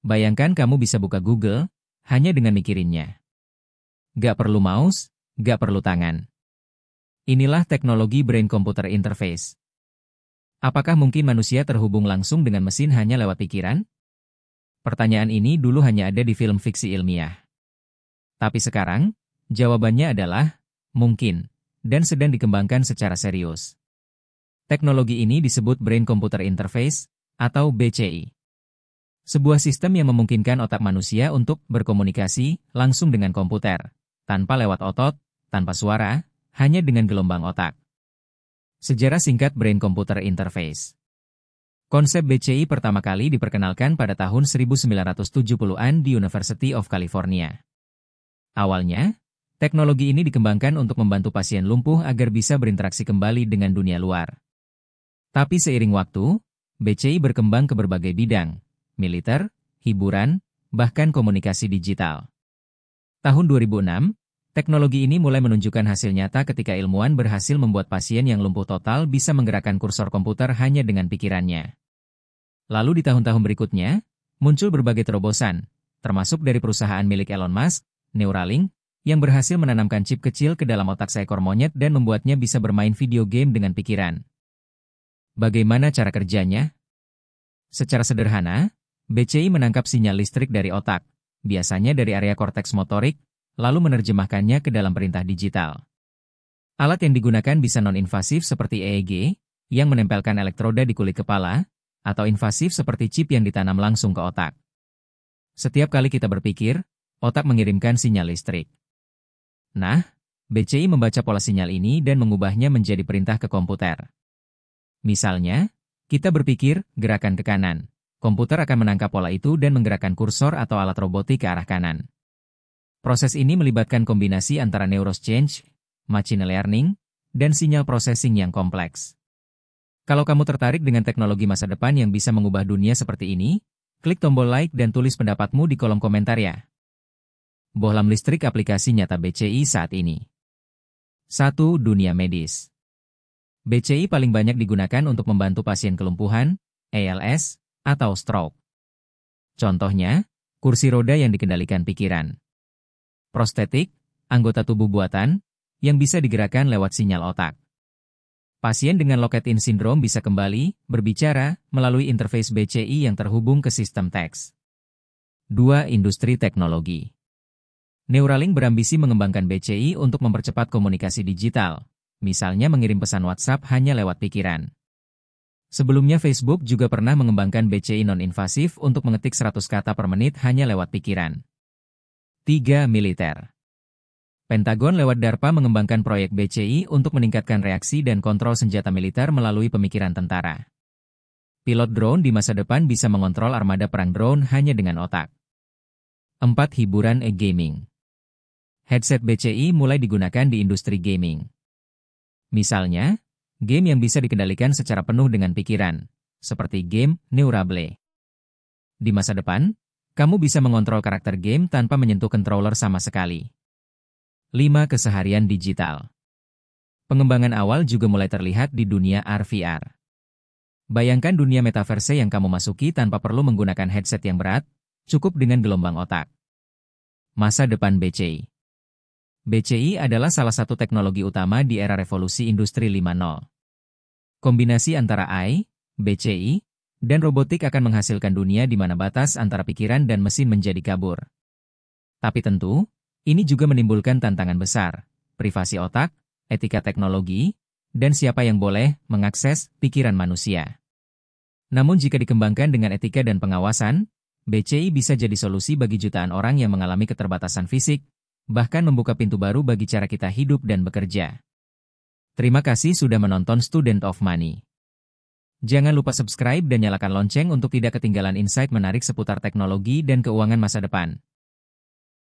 Bayangkan kamu bisa buka Google hanya dengan mikirinnya. Gak perlu mouse, gak perlu tangan. Inilah teknologi brain-computer interface. Apakah mungkin manusia terhubung langsung dengan mesin hanya lewat pikiran? Pertanyaan ini dulu hanya ada di film fiksi ilmiah. Tapi sekarang, jawabannya adalah mungkin, dan sedang dikembangkan secara serius. Teknologi ini disebut brain-computer interface, atau BCI. Sebuah sistem yang memungkinkan otak manusia untuk berkomunikasi langsung dengan komputer, tanpa lewat otot, tanpa suara, hanya dengan gelombang otak. Sejarah singkat brain-computer interface. Konsep BCI pertama kali diperkenalkan pada tahun 1970-an di University of California. Awalnya, teknologi ini dikembangkan untuk membantu pasien lumpuh agar bisa berinteraksi kembali dengan dunia luar. Tapi seiring waktu, BCI berkembang ke berbagai bidang, militer, hiburan, bahkan komunikasi digital. Tahun 2006, teknologi ini mulai menunjukkan hasil nyata ketika ilmuwan berhasil membuat pasien yang lumpuh total bisa menggerakkan kursor komputer hanya dengan pikirannya. Lalu di tahun-tahun berikutnya, muncul berbagai terobosan, termasuk dari perusahaan milik Elon Musk, Neuralink, yang berhasil menanamkan chip kecil ke dalam otak seekor monyet dan membuatnya bisa bermain video game dengan pikiran. Bagaimana cara kerjanya? Secara sederhana, BCI menangkap sinyal listrik dari otak, biasanya dari area korteks motorik, lalu menerjemahkannya ke dalam perintah digital. Alat yang digunakan bisa non-invasif seperti EEG, yang menempelkan elektroda di kulit kepala, atau invasif seperti chip yang ditanam langsung ke otak. Setiap kali kita berpikir, otak mengirimkan sinyal listrik. Nah, BCI membaca pola sinyal ini dan mengubahnya menjadi perintah ke komputer. Misalnya, kita berpikir gerakan ke kanan. Komputer akan menangkap pola itu dan menggerakkan kursor atau alat robotik ke arah kanan. Proses ini melibatkan kombinasi antara neuroscience, machine learning, dan sinyal processing yang kompleks. Kalau kamu tertarik dengan teknologi masa depan yang bisa mengubah dunia seperti ini, klik tombol like dan tulis pendapatmu di kolom komentar ya. Bohlam listrik aplikasi nyata BCI saat ini. 1. Dunia medis. BCI paling banyak digunakan untuk membantu pasien kelumpuhan, ALS, atau stroke. Contohnya, kursi roda yang dikendalikan pikiran. Prostetik, anggota tubuh buatan, yang bisa digerakkan lewat sinyal otak. Pasien dengan Locked-in syndrome bisa kembali berbicara melalui interface BCI yang terhubung ke sistem teks. 2. Industri teknologi. Neuralink berambisi mengembangkan BCI untuk mempercepat komunikasi digital, misalnya mengirim pesan WhatsApp hanya lewat pikiran. Sebelumnya Facebook juga pernah mengembangkan BCI non-invasif untuk mengetik 100 kata per menit hanya lewat pikiran. 3. Militer. Pentagon lewat DARPA mengembangkan proyek BCI untuk meningkatkan reaksi dan kontrol senjata militer melalui pemikiran tentara. Pilot drone di masa depan bisa mengontrol armada perang drone hanya dengan otak. 4. Hiburan e-gaming. Headset BCI mulai digunakan di industri gaming. Misalnya, game yang bisa dikendalikan secara penuh dengan pikiran, seperti game Neurable. Di masa depan, kamu bisa mengontrol karakter game tanpa menyentuh controller sama sekali. 5. Keseharian digital. Pengembangan awal juga mulai terlihat di dunia AR/VR. Bayangkan dunia metaverse yang kamu masuki tanpa perlu menggunakan headset yang berat, cukup dengan gelombang otak. Masa depan BCI. BCI adalah salah satu teknologi utama di era revolusi industri 5.0. Kombinasi antara AI, BCI, dan robotik akan menghasilkan dunia di mana batas antara pikiran dan mesin menjadi kabur. Tapi tentu, ini juga menimbulkan tantangan besar, privasi otak, etika teknologi, dan siapa yang boleh mengakses pikiran manusia. Namun jika dikembangkan dengan etika dan pengawasan, BCI bisa jadi solusi bagi jutaan orang yang mengalami keterbatasan fisik, bahkan membuka pintu baru bagi cara kita hidup dan bekerja. Terima kasih sudah menonton Student of Money. Jangan lupa subscribe dan nyalakan lonceng untuk tidak ketinggalan insight menarik seputar teknologi dan keuangan masa depan.